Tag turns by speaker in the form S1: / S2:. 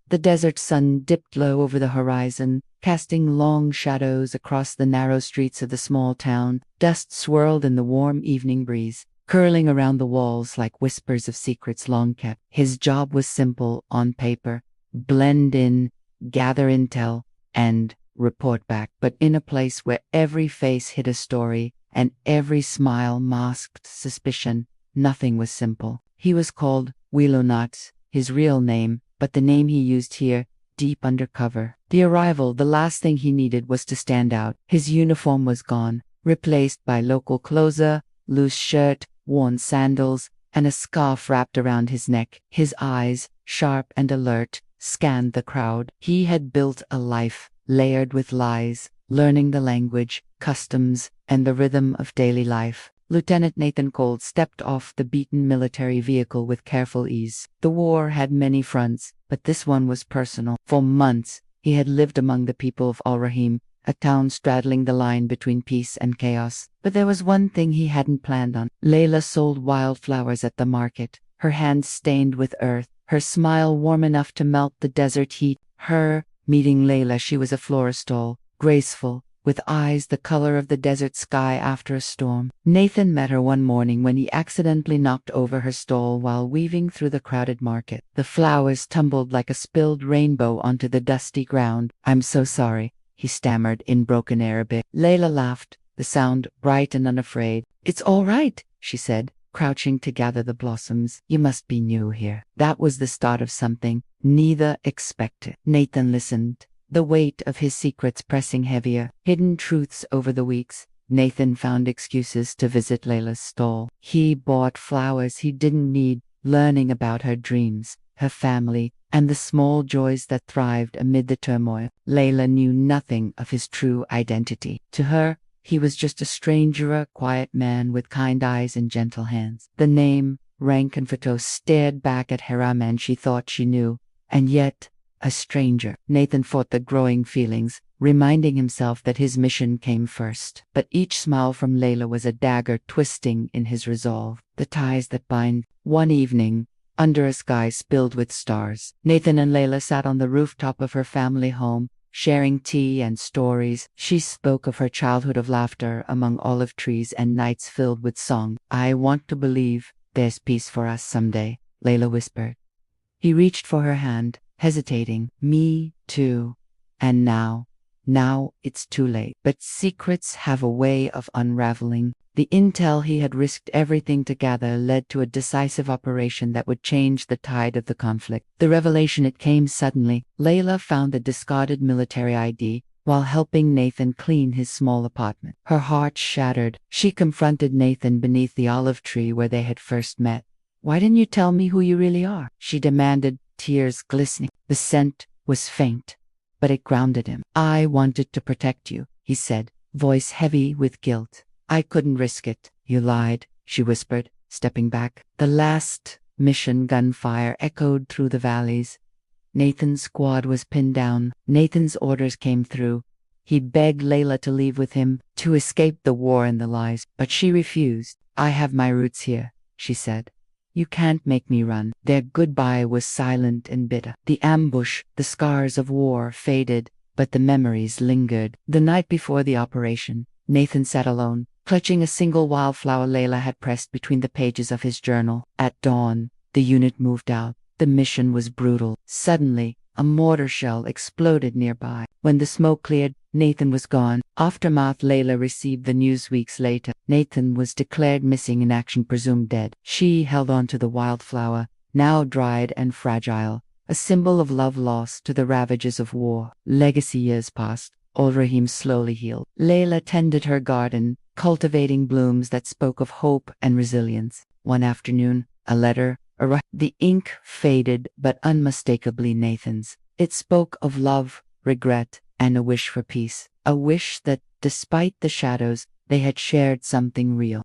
S1: The desert sun dipped low over the horizon, casting long shadows across the narrow streets of the small town. Dust swirled in the warm evening breeze, curling around the walls like whispers of secrets long kept. His job was simple on paper: blend in, gather intel, and report back. But in a place where every face hid a story and every smile masked suspicion, nothing was simple. He was called Willow, not his real name, but the name he used here, deep undercover. The arrival, the last thing he needed was to stand out. His uniform was gone, replaced by local clothes, loose shirt, worn sandals, and a scarf wrapped around his neck. His eyes, sharp and alert, scanned the crowd. He had built a life layered with lies, learning the language, customs, and the rhythm of daily life. Lieutenant Nathan Cole stepped off the beaten military vehicle with careful ease. The war had many fronts, but this one was personal. For months, he had lived among the people of Al Rahim, a town straddling the line between peace and chaos. But there was one thing he hadn't planned on. Leila sold wildflowers at the market, her hands stained with earth, her smile warm enough to melt the desert heat. Meeting Leila, she was a florist, tall, graceful, with eyes the color of the desert sky after a storm. Nathan met her one morning when he accidentally knocked over her stall while weaving through the crowded market. The flowers tumbled like a spilled rainbow onto the dusty ground. "I'm so sorry," he stammered in broken Arabic. Leila laughed, the sound bright and unafraid. "It's all right," she said, crouching to gather the blossoms. "You must be new here." That was the start of something neither expected. Nathan listened, the weight of his secrets pressing heavier. Hidden truths over the weeks. Nathan found excuses to visit Leila's stall. He bought flowers he didn't need, learning about her dreams, her family, and the small joys that thrived amid the turmoil. Leila knew nothing of his true identity. To her, he was just a stranger, a quiet man with kind eyes and gentle hands. The name, rank, and photo stared back at her, a man she thought she knew, and yet a stranger. Nathan fought the growing feelings, reminding himself that his mission came first. But each smile from Leila was a dagger twisting in his resolve. The ties that bind. One evening, under a sky spilled with stars, Nathan and Leila sat on the rooftop of her family home, sharing tea and stories. She spoke of her childhood of laughter among olive trees and nights filled with song. "I want to believe there's peace for us someday," Leila whispered. He reached for her hand, hesitating. "Me too. And now it's too late." But secrets have a way of unraveling. The intel he had risked everything to gather led to a decisive operation that would change the tide of the conflict. The revelation, it came suddenly. Leila found the discarded military ID while helping Nathan clean his small apartment. Her heart shattered. She confronted Nathan beneath the olive tree where they had first met. "Why didn't you tell me who you really are?" she demanded, tears glistening. The scent was faint, but it grounded him. "I wanted to protect you," he said, voice heavy with guilt. "I couldn't risk it." "You lied," she whispered, stepping back. The last mission gunfire echoed through the valleys. Nathan's squad was pinned down. Nathan's orders came through. He begged Leila to leave with him, to escape the war and the lies, but she refused. "I have my roots here," she said. "You can't make me run." Their goodbye was silent and bitter. The ambush, the scars of war faded, but the memories lingered. The night before the operation, Nathan sat alone, clutching a single wildflower Leila had pressed between the pages of his journal. At dawn, the unit moved out. The mission was brutal. Suddenly, a mortar shell exploded nearby. When the smoke cleared, Nathan was gone. Aftermath. Leila received the news weeks later. Nathan was declared missing in action, presumed dead. She held on to the wildflower, now dried and fragile, a symbol of love lost to the ravages of war. Legacy. Years passed. Al Rahim slowly healed. Leila tended her garden, cultivating blooms that spoke of hope and resilience. One afternoon, a letter arrived. The ink faded, but unmistakably Nathan's. It spoke of love, regret, and a wish for peace. A wish that, despite the shadows, they had shared something real.